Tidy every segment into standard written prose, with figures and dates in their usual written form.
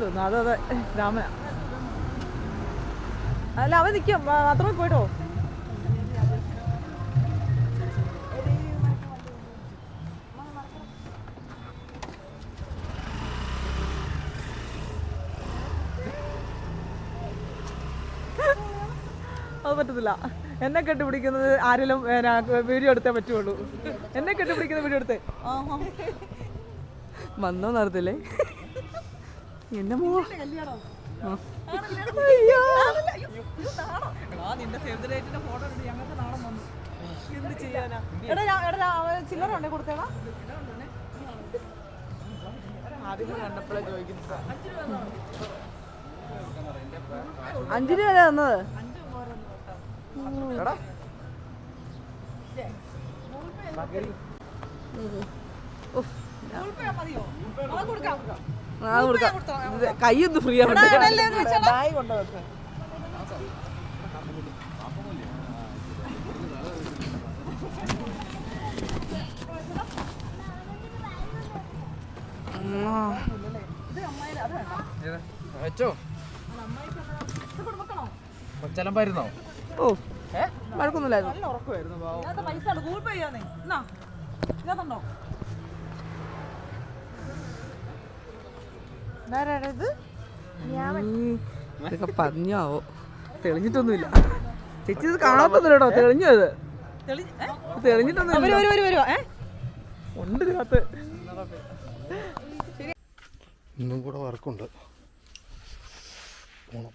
തോന്നുന്നു. അതെ രാമന. അല്ല അവൻ നിൽക്കും, മാത്രമേ പോയിട്ടോ. അത് പറ്റത്തില്ല. എന്നെ കെട്ടിപ്പിടിക്കുന്നത് ആരെങ്കിലും വീഡിയോ എടുത്തേ പറ്റുള്ളൂ. എന്നെ കെട്ടിപ്പിടിക്കുന്ന വീഡിയോ എടുത്തേ വന്നോ നടത്തില്ലേ എന്നെ ചില്ലറ ഉണ്ടേ കൊടുത്തേടാ. കണ്ടപ്പോഴേ ചോദിക്കുന്നത് 5 രൂപ തന്നത്. കയ്യൊന്ന് ഫ്രീ ആവട്ടെ. 5 ഓ വഴക്കൊന്നുമില്ലായിരുന്നു. ഇതൊക്കെ പറഞ്ഞാവോ? തെളിഞ്ഞിട്ടൊന്നുമില്ല ചേച്ചി. ഇത് കാണാത്തൊന്നുമില്ലട്ടോ. തെളിഞ്ഞത് തെളിഞ്ഞിട്ടൊന്നുമില്ല. ഉണ്ട് ഇതിനകത്ത്. ഇന്നും കൂടെ വർക്കുണ്ട്. പോണം.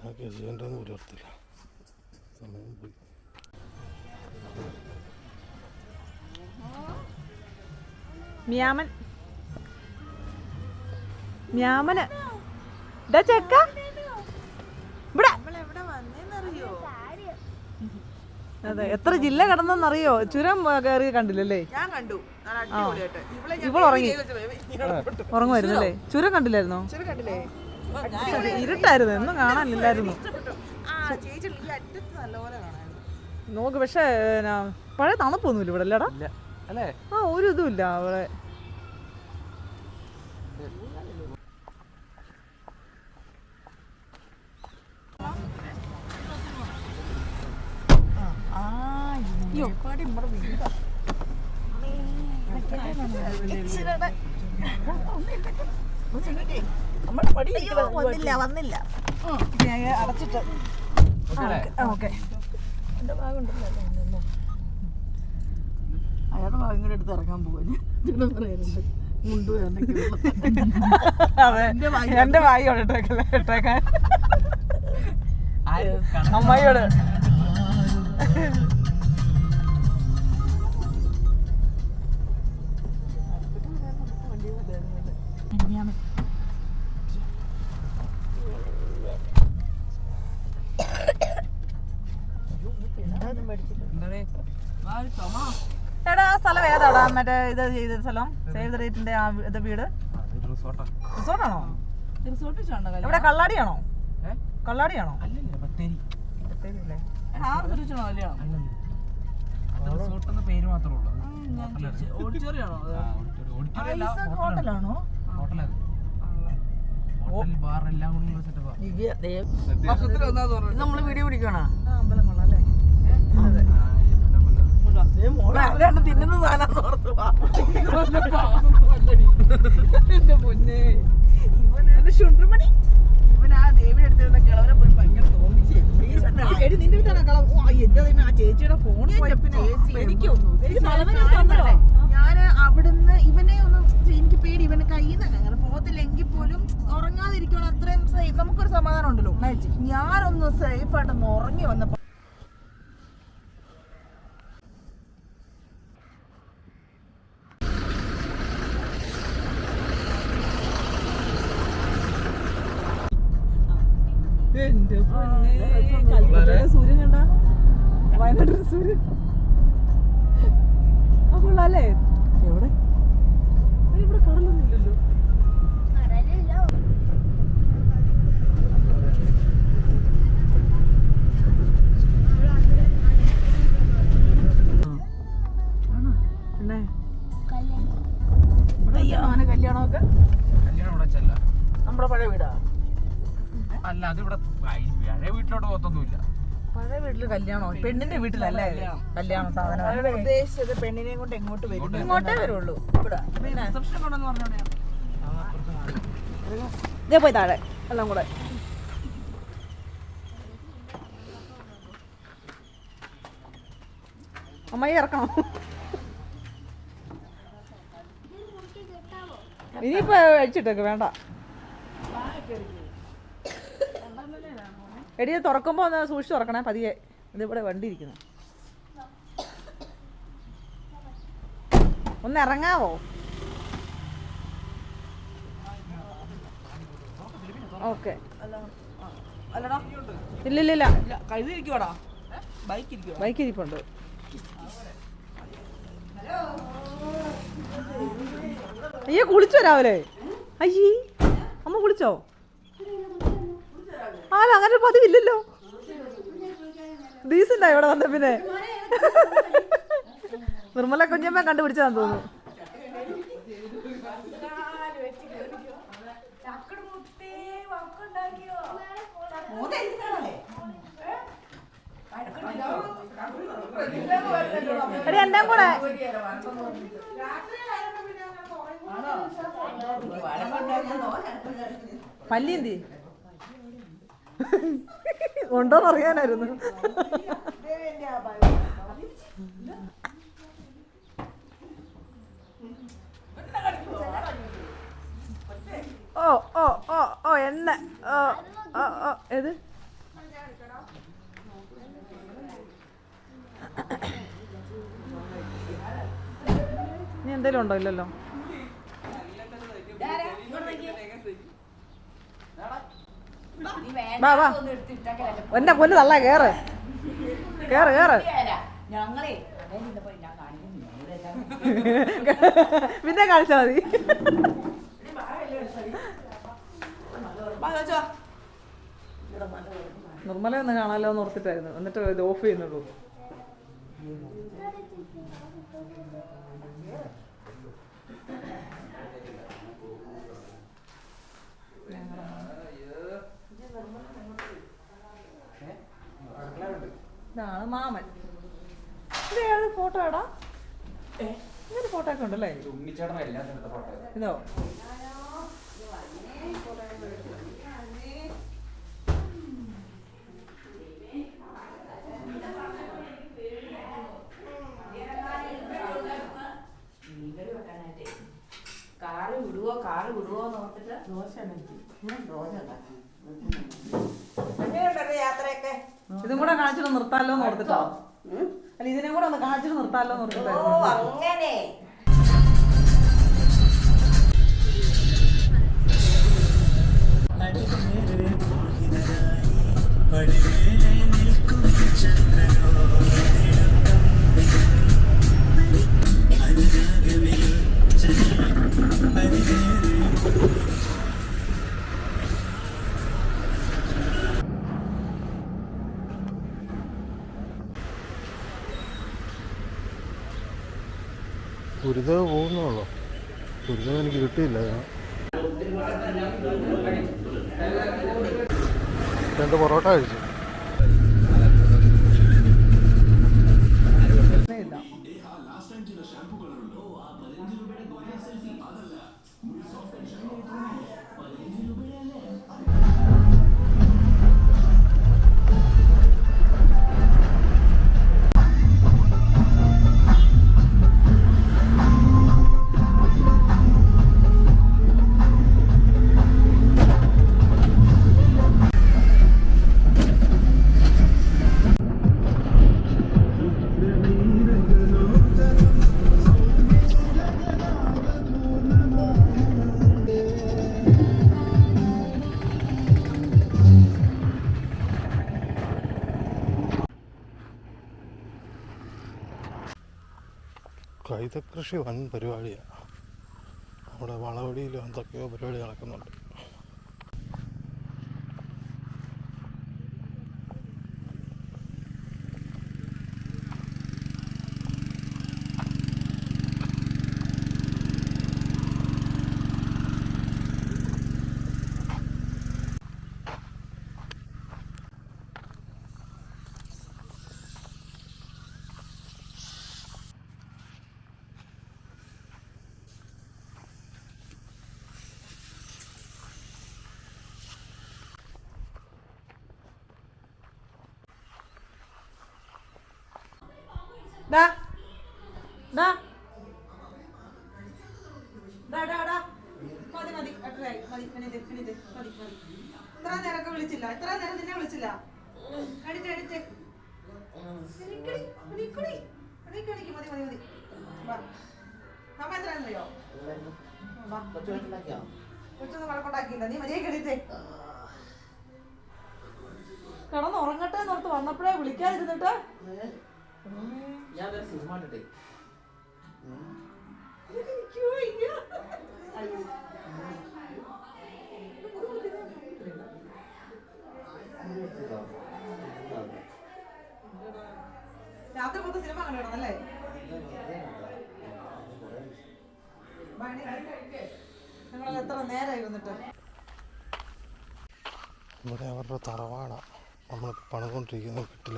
ഞാൻ ചെയ്യേണ്ടതെന്ന് പോലും ഓർത്തില്ല. സമയം പോയി. മ്യാമന് ചെക്ക അതെ. എത്ര ജില്ല കടന്നെന്നറിയോ? ചുരം കയറി കണ്ടില്ലല്ലേ? ഇവൾ ഉറങ്ങുമായിരുന്നല്ലേ? ചുരം കണ്ടില്ലായിരുന്നോ? ഇരുട്ടായിരുന്നു, ഒന്നും കാണാനില്ലായിരുന്നു. നോക്ക്. പക്ഷേ പഴയ തണുപ്പൊന്നുമില്ല ഇവിടെ അല്ലേടാ? ഒരു ഇതും ഇല്ല അവിടെ. വന്നില്ല അടച്ചിട്ട്. ഓക്കെ. അയാളുടെ ഭാഗം കൂടെ എടുത്ത് ഇറങ്ങാൻ പോവാൻ എന്റെ ഭാഗ്യോട് ഇട്ടേക്കാൻ അമ്മയോട്. എടാ സ്ഥലം ഏതാടാ? മറ്റേ ഇത് ചെയ്ത സ്ഥലം, സേവ് ദ റേറ്റിന്റെ ഇത് വീട് റിസോർട്ടാണോ? ഇവിടെ കള്ളാടിയാണോ? കള്ളാടിയാണോ? ഹോട്ടലാണോ? നമ്മള് വീഡിയോ പിടിക്കണോ? അമ്പലം കൊള്ളാം അല്ലേ? തിന്നുന്ന ഷുണ്ടുമണി ഇവൻ ആ ദേവി എടുത്തിരുന്ന കിളവനെ പോയി ഭയങ്കര തോന്നിച്ച്. നിന്റെ അടുത്താണ് ആ ചേച്ചിയുടെ ഫോണിൽ ഞാൻ അവിടുന്ന് ഇവനെ ഒന്ന് എനിക്ക് പേടി. ഇവന് കയ്യിൽ നിന്ന് അങ്ങനെ പോകത്തില്ലെങ്കിൽ പോലും ഉറങ്ങാതിരിക്കണം. അത്രയും സേഫ്. നമുക്കൊരു സമാധാനം ഉണ്ടല്ലോ. ഞാനൊന്ന് സേഫായിട്ടൊന്ന് ഉറങ്ങി വന്നപ്പോ എന്റെ സൂര്യൻ കണ്ട വയനാട്ടിലെ സൂര്യൻ കൊള്ളാല്ലേ? എവിടെ? ഇവിടെ കടലൊന്നും ഇല്ലല്ലോ. പിന്നെ കല്യാണമൊക്കെ പഴയ വീട്ടില് കല്യാണോ? പെണ്ണിന്റെ വീട്ടിലല്ലേ കല്യാണം സാധനം? ഉദ്ദേശിച്ചത് പെണ്ണിനെയും കൊണ്ട് എങ്ങോട്ട് വരും? ഇങ്ങോട്ടേ വരുള്ളൂ. റിസപ്ഷൻ കൊണ്ടെന്ന് പറഞ്ഞോളൂ. ഇതേ പോയി താഴെ എല്ലാം കൂടെ. അമ്മായി ഇറക്കണം. ഇനിയിപ്പോ അഴിച്ചിട്ടേക്ക് വേണ്ട. എടിയെ തുറക്കുമ്പോ ഒന്ന് സൂക്ഷിച്ച് തുറക്കണേ പതിയെ. ഇതിവിടെ വണ്ടി ഇരിക്കുന്നു. ഒന്ന് ഇറങ്ങാവോ? ഓക്കെ. ഇല്ലില്ല ബൈക്ക് ഇരിപ്പുണ്ട്. അയ്യോ കുളിച്ചോ രാവിലെ? അയ്യേ അമ്മ കുളിച്ചോ? ആലോ അങ്ങനെ പതിവില്ലല്ലോ. ഡീസൻ്റാ ഇവിടെ വന്ന പിന്നെ. നിർമ്മല കുഞ്ഞമ്മ കണ്ടുപിടിച്ചാന്ന് തോന്നുന്നു. എടി എന്നെ കൂടെ പല്ലിന്തി ഉണ്ടോന്ന് അറിയാനായിരുന്നു. ഓ ഓ ഓ ഓ എണ്ണ ഓ ഓ ഓ ഏത് നീ എന്തേലും ഉണ്ടോ? ഇല്ലല്ലോ. വാ വാ എന്നെ പൊന്ന് തള്ള കേറ് കേറ് കേറ്. പിന്നെ കാണിച്ചാ മതി. നിർമ്മല ഒന്ന് കാണാലോ എന്ന് ഓർത്തിട്ടായിരുന്നു. എന്നിട്ട് ഇത് ഓഫ് ചെയ്യുന്നുള്ളൂ. ഇതാണ് മാമൻ. ഇത് ഫോട്ടോ എടാ? ഇങ്ങനെ ഫോട്ടോ ഒക്കെ ഉണ്ടല്ലേ? ഇതോ കാറ് വിടുവോ നോക്കിട്ട് യാത്രയൊക്കെ ഇതും കൂടെ കാണിച്ചിട്ട് നിർത്താലോ എന്ന് ഓർത്തിട്ടോ. അല്ല ഇതിനെ കൂടെ ഒന്ന് കാണിച്ചിട്ട് നിർത്താലോ എന്ന് ഓർത്തിട്ടോ. അങ്ങനെ ഗുരുദേവ് പോകുന്നുള്ളൂ. ഗുരുദേവ് എനിക്ക് കിട്ടിയില്ല. രണ്ട് പൊറോട്ട കഴിച്ചു. കൈതക്കൃഷി വൻ പരിപാടിയാണ്. അവിടെ വളവടിയിലും എന്തൊക്കെയോ പരിപാടി നടക്കുന്നുണ്ട്. ഡാ ഡാ ഡാ ഡാ ഡാ മതി മതി എട്ടരായി മതി എണീറ്റ് എണീറ്റ് മതി മതി ഇത്ര നേരമൊക്കെ വിളിച്ചില്ല ഇത്ര നേരം നിന്നെ വിളിച്ചില്ല എണീറ്റ് എണീറ്റ് എണീക്കടി എണീക്കടിക്ക് മതി മതി മതി വാ അമ്മ എത്രയാണെന്നറിയോ കൊച്ചൊന്നും വഴക്കുണ്ടാക്കിയില്ല നീ മതിയെ എണീറ്റേ കിടന്ന് ഉറങ്ങട്ടെ എന്നോർത്ത് വന്നപ്പോഴേ വിളിക്കാതിരുന്നിട്ട് രാത്രി മൊത്തം സിനിമ കണ്ടിടണല്ലേ നിങ്ങൾ എത്ര നേരം ഇരുന്നിട്ട് ഇവിടെ അവരുടെ തറവാടാണ് നമ്മൾ പണിതുകൊണ്ടിരിക്കുന്ന വീട്ടിൽ.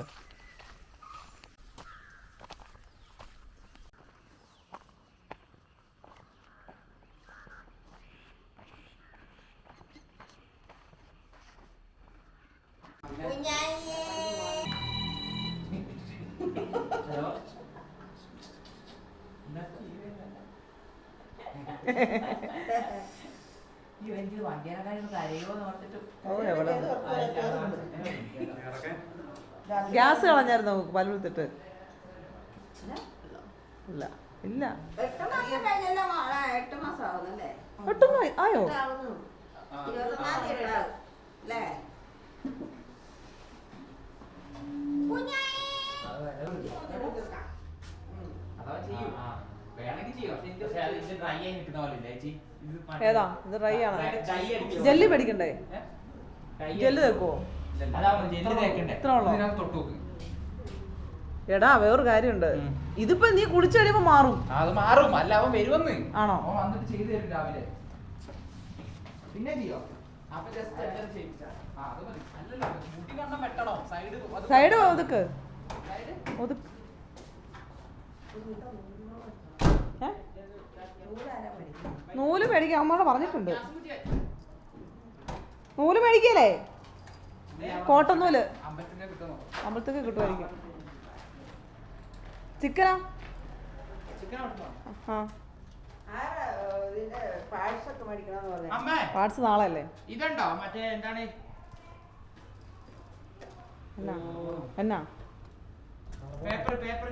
എനിക്ക് വണ്ടിയാകാരും കരയോ നോർത്തിട്ട് ഗ്യാസ് കളഞ്ഞായിരുന്നു പല്ലുത്തിട്ട് ഇല്ല ഇല്ല 8 മാസം കഴിഞ്ഞല്ലോ മോളെ 8 മാസം ആവുന്നല്ലേ പെട്ടെന്ന് ആയോ 21-ാം തീയതി അല്ലേ ഏതാ ഇത് ഡ്രൈ ആണ് ജെല്ലി മേടിക്കണ്ടേ ജെല്ല് തേക്കുവോ ഇത്ര ഉള്ളോ എടാ വേറൊരു കാര്യമുണ്ട് ഇതിപ്പോ നീ കുളിച്ചു കഴിയുമ്പോ മാറും അത് മാറും അല്ല അവൻ വരുമെന്ന് ആണോ അവൻ വന്നിട്ട് ചെയ്തു തരും രാവിലെ പിന്നെ ചെയ്യോ അപ്പൊ ജസ്റ്റ് അത് മതി അല്ലല്ലോ മുടി കണ്ണം വെട്ടണോ സൈഡ് ഒതുക്ക് ഒതുക്ക് നൂല് മേടിക്കാൻ അമ്മയോട് പറഞ്ഞിട്ടുണ്ട് നൂല് മേടിക്കല്ലേ കോട്ടൺ നൂല് അമ്പലത്തിന്റെ കിട്ടുമോ അമ്പലത്തേക്ക് കിട്ടുമായിരിക്കും ചിക്കനാ ആ പാഴ്സൊക്കെ മേടിക്കണമെന്ന് പറഞ്ഞു അമ്മേ പാർട്സ് നാളെ അല്ലേ ഇതുണ്ടോ മറ്റേ എന്താണ് എന്നാ എന്നാ പേപ്പർ പേപ്പർ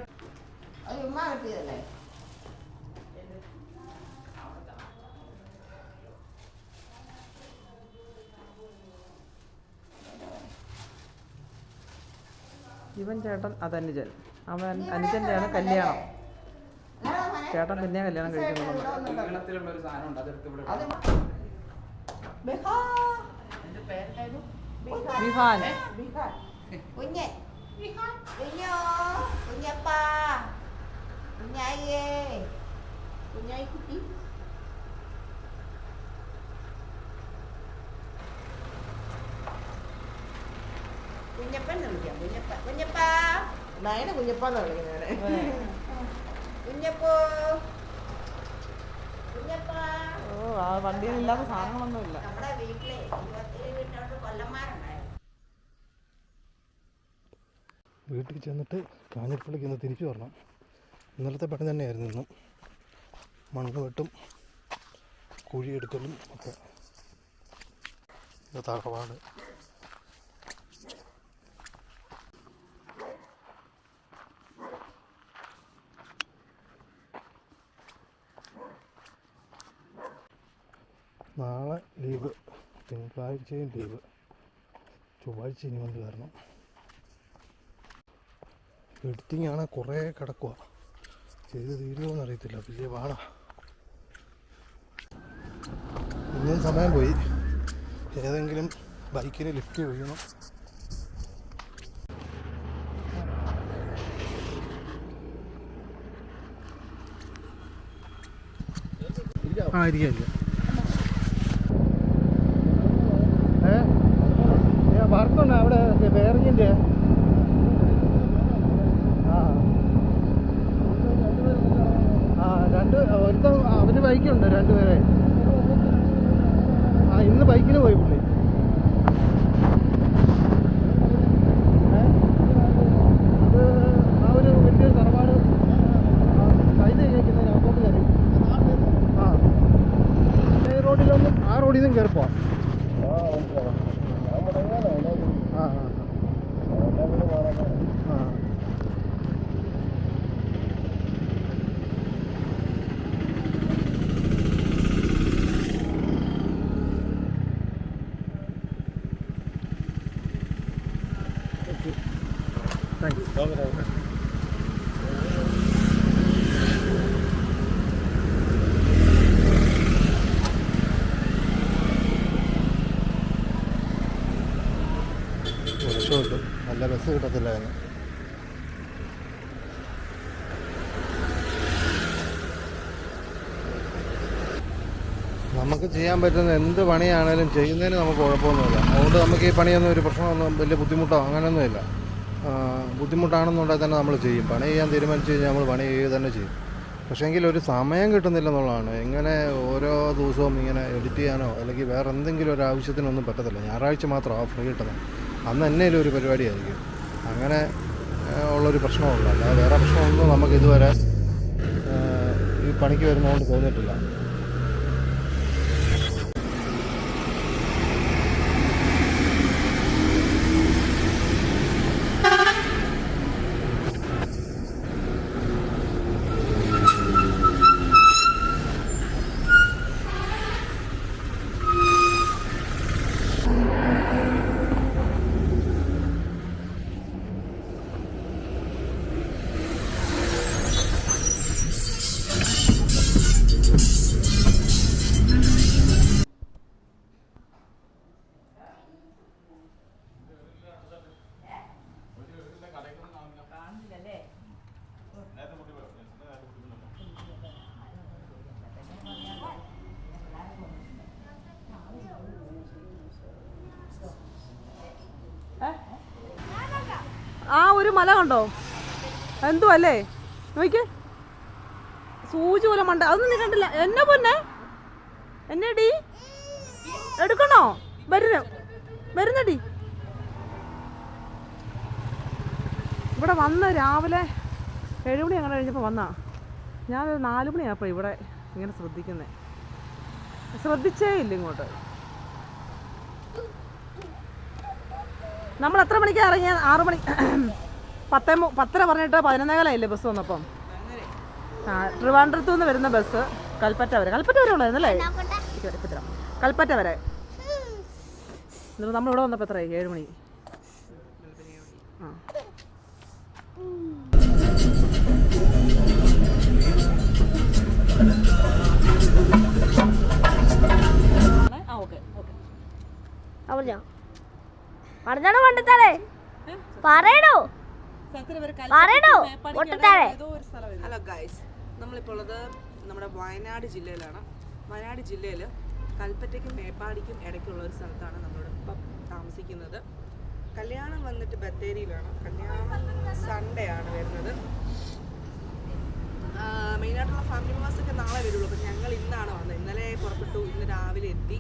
അത് ഉമ്മ കിട്ടിയതല്ലേ ഇവൻ ചേട്ടൻ അത് അനുജൻ അവൻ അനുജൻ്റെയാണ് കല്യാണം ചേട്ടൻ പിന്നെ കല്യാണം കഴിക്കുന്നുണ്ട് നീളത്തിലുള്ള ഒരു സാധനം ഉണ്ട് അതെടുത്ത് ഇവിടെ വിഹാൻ കുഞ്ഞൻ കുഞ്ഞോ കുഞ്ഞപ്പ കുഞ്ഞായിയേ കുഞ്ഞായി കുട്ടി കുഞ്ഞപ്പൻ വിളിക്കാം കുഞ്ഞപ്പ കുഞ്ഞപ്പ നായന കുഞ്ഞപ്പാന്ന് വിളിക്കുന്നവരെ കുഞ്ഞപ്പോ കുഞ്ഞപ്പ ഓ ആ വണ്ടിയിലില്ലാത്ത സാധനങ്ങളൊന്നുമില്ല നമ്മുടെ വീട്ടിലെ 27 വീട്ടിലോട്ട് കൊല്ലന്മാരുണ്ടായിരുന്നു വീട്ടിൽ ചെന്നിട്ട് കാഞ്ഞിരപ്പള്ളിക്ക് ഇന്ന് തിരിച്ചു വരണം. ഇന്നലത്തെ പണി തന്നെയായിരുന്നു ഇന്നും. മണ്ണ് വെട്ടും കുഴിയെടുക്കലും ഒക്കെ. ഇത് തറവാട്. നാളെ ലീവ്, തിങ്കളാഴ്ചയും ലീവ്, ചൊവ്വാഴ്ച ഇനി വന്ന് കയറണം. എഡിറ്റിംഗ് ആണ്, കുറേ കിടക്കുക, ചെയ്ത് തീരുമോയെന്ന് അറിയത്തില്ല, വലിയ പാടാ. ഇന്നും സമയം പോയി. ഏതെങ്കിലും ബൈക്കിന് ലിഫ്റ്റ് ഒഴിയണം. ആ ഇരിക്കില്ല. വർക്കുണ്ട് അവിടെ ബെയറിങ്ങിൻ്റെ. ഒരുത്തം അവന് ബൈക്കുണ്ട്, രണ്ടുപേരെ. ഇന്ന് ബൈക്കിന് പോയി പുള്ളി. അത് ആ ഒരു വലിയൊരു തറവാട് നമുക്ക് ചെയ്യാൻ പറ്റുന്ന എന്ത് പണിയാണേലും ചെയ്യുന്നതിന് നമുക്ക് കുഴപ്പമൊന്നുമില്ല. അതുകൊണ്ട് നമുക്ക് ഈ പണിയൊന്നും ഒരു പ്രശ്നമൊന്നും വലിയ ബുദ്ധിമുട്ടോ അങ്ങനെയൊന്നുമില്ല. ബുദ്ധിമുട്ടാണെന്നുണ്ടെങ്കിൽ തന്നെ നമ്മൾ ചെയ്യും. പണി ചെയ്യാൻ തീരുമാനിച്ചു കഴിഞ്ഞാൽ നമ്മൾ പണി ചെയ്യുക തന്നെ ചെയ്യും. പക്ഷേങ്കിൽ ഒരു സമയം കിട്ടുന്നില്ല എന്നുള്ളതാണ്. ഇങ്ങനെ ഓരോ ദിവസവും ഇങ്ങനെ എഡിറ്റ് ചെയ്യാനോ അല്ലെങ്കിൽ വേറെ എന്തെങ്കിലും ഒരു ആവശ്യത്തിനൊന്നും പറ്റത്തില്ല. ഞായറാഴ്ച മാത്രമാണ് ഫ്രീ കിട്ടുന്നത്. അന്ന് എന്നേലും ഒരു പരിപാടിയായിരിക്കും. അങ്ങനെ ഉള്ളൊരു പ്രശ്നമുള്ളൂ. അല്ലാതെ വേറെ പ്രശ്നമൊന്നും നമുക്ക് ഇതുവരെ ഈ പണിക്ക് വരുന്നതുകൊണ്ട് തോന്നിയിട്ടില്ല. ആ ഒരു മല കണ്ടോ? എന്തുവല്ലേ നോക്കിക്കേ, സൂചി പോലെ മണ്ട. അതൊന്നും നീ കണ്ടില്ല? എന്നെ പൊന്നെ, എന്നടി എടുക്കണോ? വരുന്നടി. ഇവിടെ വന്ന് രാവിലെ 7 മണി അങ്ങനെ കഴിഞ്ഞപ്പോൾ വന്നാ. ഞാനൊരു 4 മണിയായപ്പോൾ ഇവിടെ ഇങ്ങനെ ശ്രദ്ധിച്ചേ ഇല്ല ഇങ്ങോട്ട്. നമ്മൾ എത്ര മണിക്കാണ് ഇറങ്ങിയ? 6 മണി 10:10 പറഞ്ഞിട്ട് 11:15 ബസ് വന്നപ്പം. ട്രിവാൻഡ്രത്തു നിന്ന് വരുന്ന ബസ് കൽപ്പറ്റ വരെ ഉള്ളതായിരുന്നല്ലേ? കൽപ്പറ്റ വരെ. എന്നിട്ട് നമ്മളിവിടെ വന്നപ്പോൾ എത്രയായി? 7 മണി. ഹലോ ഗൈസ്, നമ്മളിപ്പോൾ ഉള്ളത് നമ്മുടെ വയനാട് ജില്ലയിലാണ്. വയനാട് ജില്ലയിൽ കൽപ്പറ്റയ്ക്കും മേപ്പാടിക്കും ഇടയ്ക്കുള്ള ഒരു സ്ഥലത്താണ് നമ്മളിപ്പം താമസിക്കുന്നത്. കല്യാണം വന്നിട്ട് ബത്തേരിയിലാണ്. കല്യാണം സൺഡേ ആണ് വരുന്നത്. മെയിനായിട്ടുള്ള ഫാമിലി മെമ്പേഴ്സൊക്കെ നാളെ വരുള്ളൂ. അപ്പം ഞങ്ങൾ ഇന്നാണ് വന്നത്. ഇന്നലെ പുറപ്പെട്ടു, ഇന്ന് രാവിലെ എത്തി.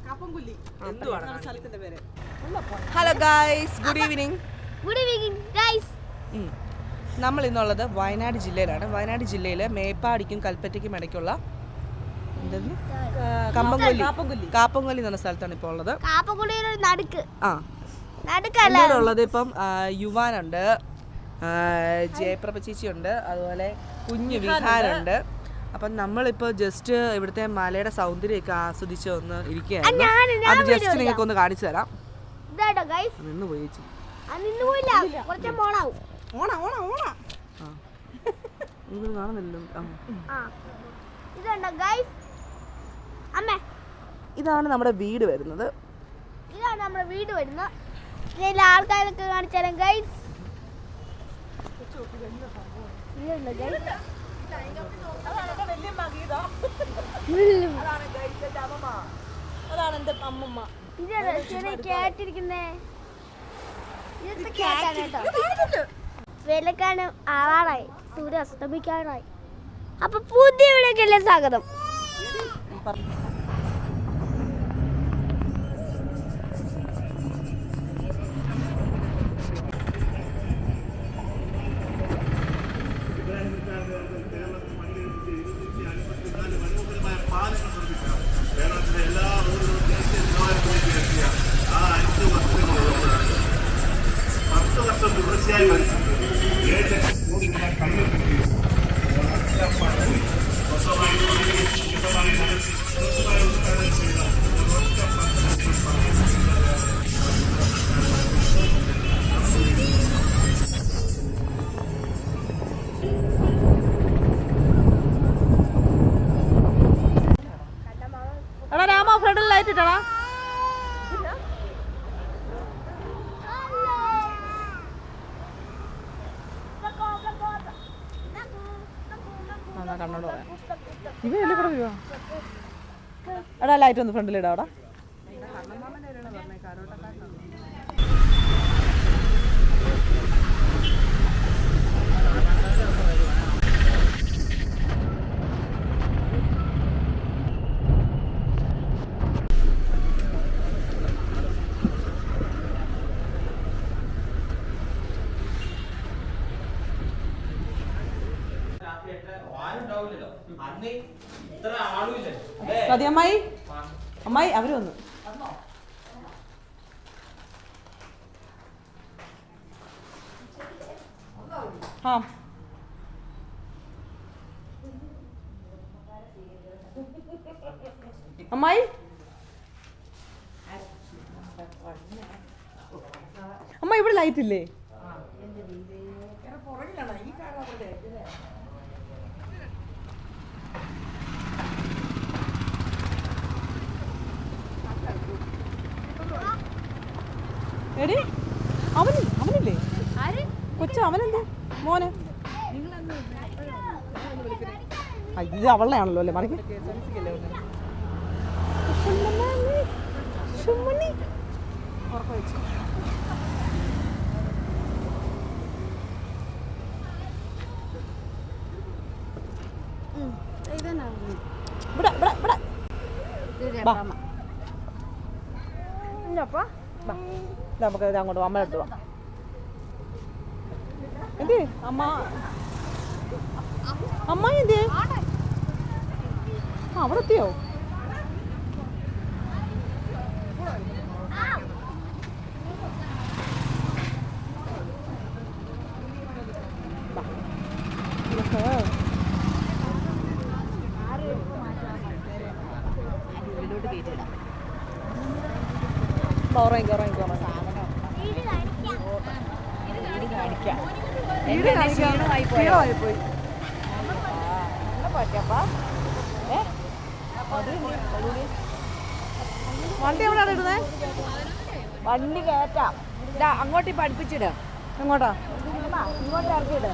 കാപ്പംകൊല്ലി എന്തുവാണ് സ്ഥലത്തിന്റെ പേര്? Hello guys, good evening guys. നമ്മൾ ഇന്നുള്ളത് വയനാട് ജില്ലയിലാണ്. വയനാട് ജില്ലയിൽ മേപ്പാടിക്കും കൽപ്പറ്റയ്ക്കും ഇടയ്ക്കുള്ള കാപ്പംകൊല്ലി എന്ന സ്ഥലത്താണ് ഇപ്പോൾ ഉള്ളത്. ഉള്ളത് ഇപ്പം യുവാനുണ്ട്, ജയപ്രഭ ചേച്ചിയുണ്ട്, അതുപോലെ കുഞ്ഞു വിഹാനുണ്ട്. അപ്പം നമ്മളിപ്പോൾ ജസ്റ്റ് ഇവിടുത്തെ മലയുടെ സൗന്ദര്യമൊക്കെ ആസ്വദിച്ച് ഒന്ന് ഇരിക്കുകയാണ്. അത് ജസ്റ്റ് നിങ്ങൾക്ക് ഒന്ന് കാണിച്ചു തരാം. നിന്ന് പോയി ചേച്ചി. ഇതാണ് നമ്മുടെ വീട് വരുന്നത്. ആൾക്കാരൊക്കെ കാണിച്ചാലും ഗൈസ് അതാണ് എന്റെ അമ്മമ്മ. കേട്ടിരിക്കുന്നേ വെയിലക്കാണ് ആവാറായി, സൂര്യ അസ്തമിക്കാറായി. അപ്പൊ പുതിയ വീഡിയോക്കല്ലേ സ്വാഗതം. എടാ രാമ, ഫ്രണ്ടിൽ ലൈറ്റ് ഇട്ടടാ. കണ്ണോട് പറയാം. ഇവ എല്ലാം കൂടെ വരുവാ. എടാ ലൈറ്റ് ഒന്ന് ഫ്രണ്ടിലിടാ അവിടെ. സതി അമ്മായി, അമ്മായി അവര് വന്നു. ആ അമ്മായി, അമ്മ ഇവിടെ ലൈറ്റ് ഇല്ലേ? എടി അവനില്ലേ കൊച്ചു? അവനെന്തേ മോനെ? ഇത് അവളുടെ ആണല്ലോ അല്ലേ? മറിക്ക് നമുക്ക് അങ്ങോട്ട് അമ്മ എടുത്തു പോവാം. എന്തേ അമ്മ എന്തേ? അവിടെ എത്തിയോ? വണ്ടി എവിടെയാണ് ഇടുന്നേ? വണ്ടി കയറ്റാം. അങ്ങോട്ട് പഠിപ്പിച്ചിട്. എങ്ങോട്ടാ? ഇങ്ങോട്ട് ഇറക്കിയിട്.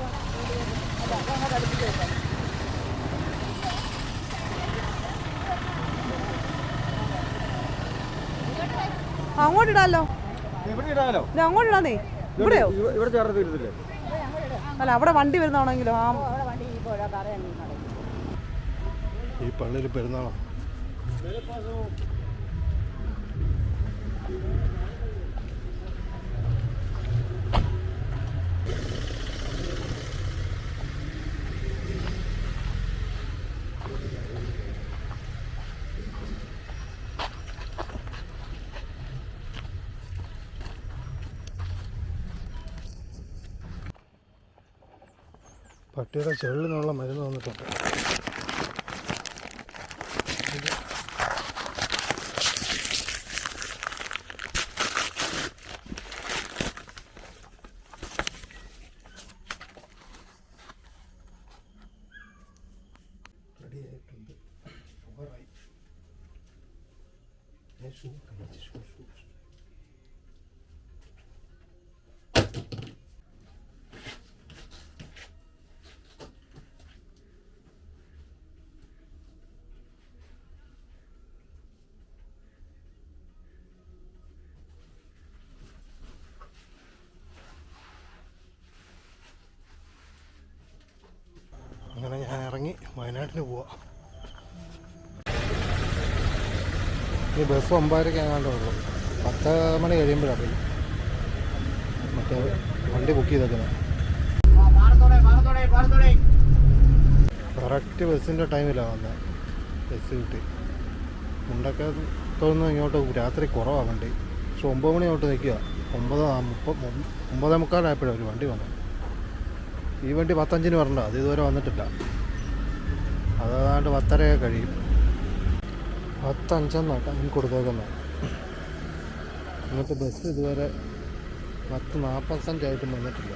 അങ്ങോട്ട് ഇടാലോ. അങ്ങോട്ട് ഇടാന്നേ. ഇവിടെയോ? അല്ല അവിടെ വണ്ടി വരുന്നതാണെങ്കിലോ. ഈ പള്ളിയിൽ പെരുന്നാളാണ്. പട്ടിയുടെ ചെള്ളിനുള്ള മരുന്ന് വന്നിട്ടുണ്ട്. റെഡിയായിട്ടുണ്ട്. അങ്ങനെ ഞാൻ ഇറങ്ങി വയനാട്ടിന് പോവാം. ഈ ബസ് 9:30 എങ്ങാണ്ടേ ഉള്ളൂ. 10 മണി കഴിയുമ്പോഴാണ് മറ്റേ വണ്ടി ബുക്ക് ചെയ്തേക്കുന്നത്. കറക്റ്റ് ബസ്സിൻ്റെ ടൈമിലാണ് വന്നത്. ബസ് കിട്ടി. മുണ്ടക്കത്തുനിന്ന് ഇങ്ങോട്ട് രാത്രി കുറവാണ് വണ്ടി. പക്ഷെ 9 മണി തൊട്ട് നിൽക്കുക. 9:45 ഒരു വണ്ടി വന്നത്. ഈ വണ്ടി 10:05 വരണ്ട. അത് ഇതുവരെ വന്നിട്ടില്ല. അതാണ്ട് 10:30 കഴിയും. 10:05 ടൈം കൊടുത്തേക്കുന്നത്. എന്നിട്ട് ബസ് ഇതുവരെ 10:45 വന്നിട്ടില്ല.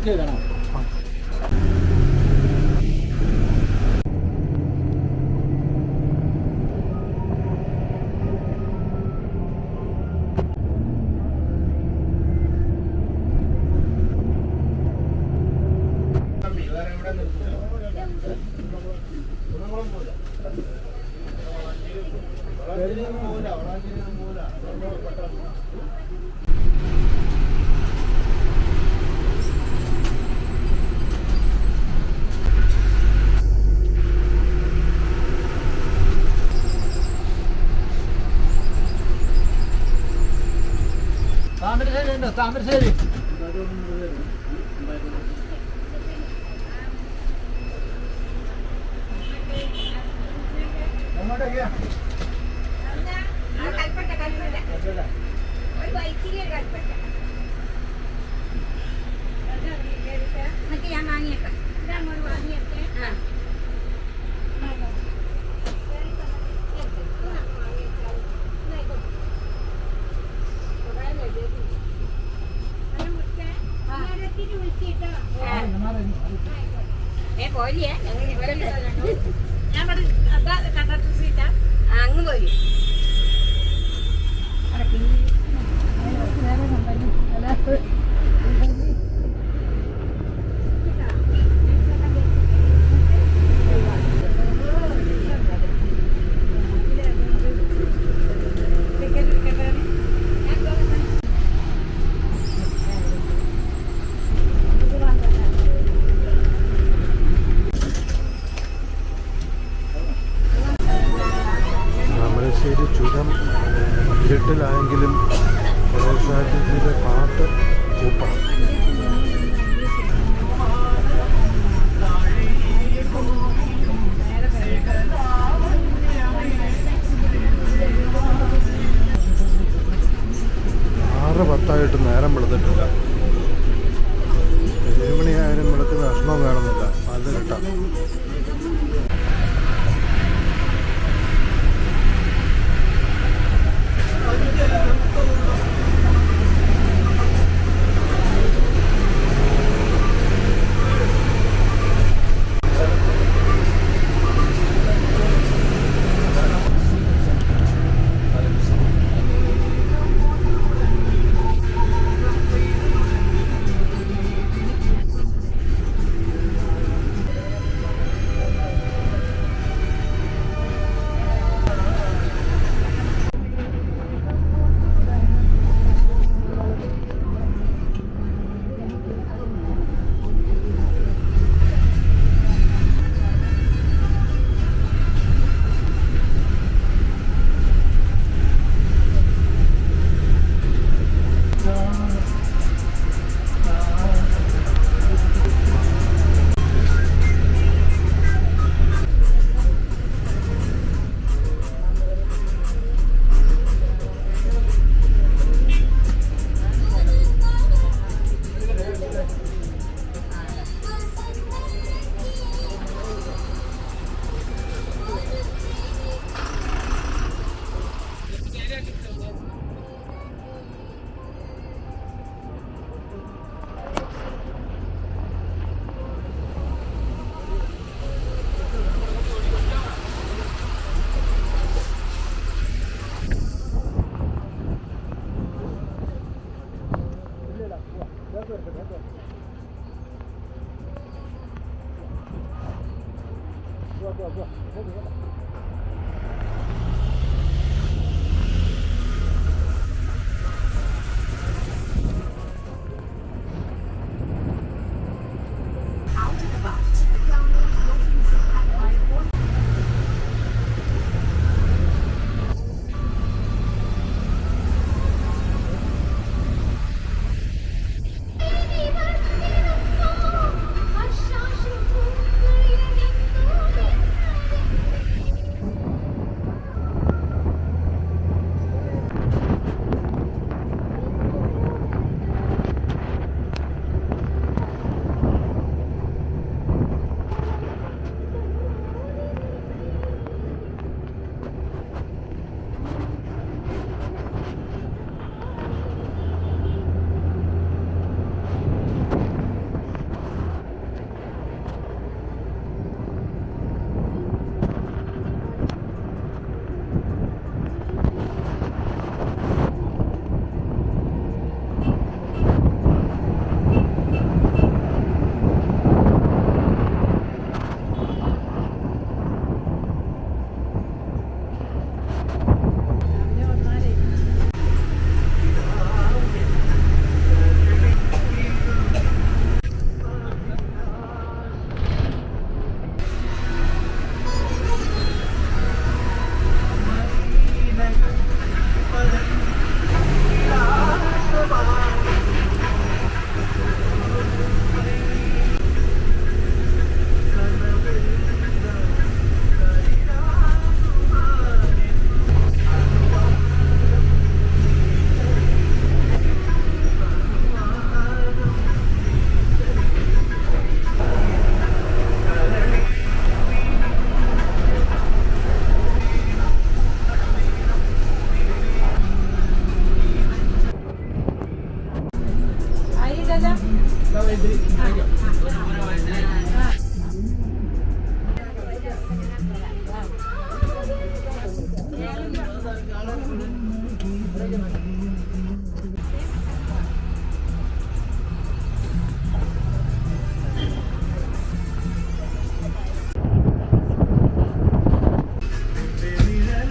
ബുക്ക് ചെയ്തണം. താമരശ്ശേരി ഉണ്ട്, താമരശ്ശേരി. എങ്ങോട്ടേക്കാ? ഞാൻ വാങ്ങിയേക്കാം. ആ പോയില്ലേ ഞാൻ കണ്ടക്ടർ സീറ്റാ അങ്ങ് പോയി. താമരശ്ശേരി ചുരം ഇരുട്ടിലായെങ്കിലും KSRTCയിലെ പാട്ട് സൂപ്പറാണ്. ആറ് 10 നേരം വെളുത്തിട്ടില്ല. 7 മണിയായാലും വെളുക്കുന്ന ഭക്ഷണം കാണുന്നില്ല. നല്ല രട്ടാണ്.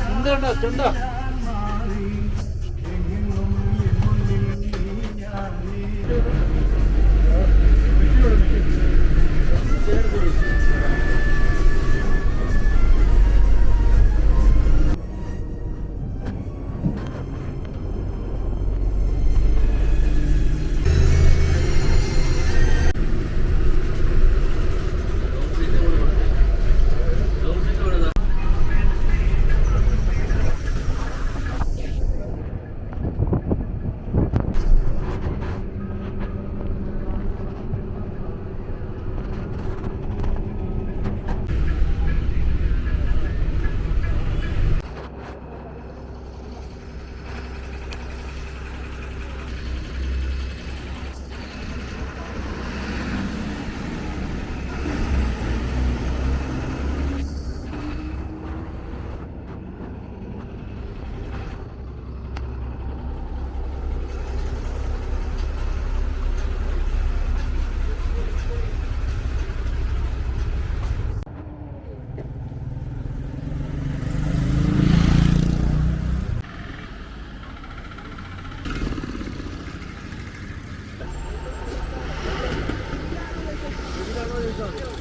എന്തുണ്ടോ ചുണ്ടോ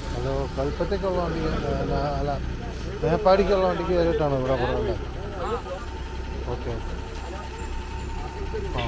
ഹലോ, കൽപ്പറ്റയ്ക്കുള്ള വണ്ടിക്ക് അല്ല മേപ്പാടിക്കുള്ള വണ്ടിക്ക് കയറിയിട്ടാണോ ഇവിടെ പറയുന്നത്? ഓക്കെ ആ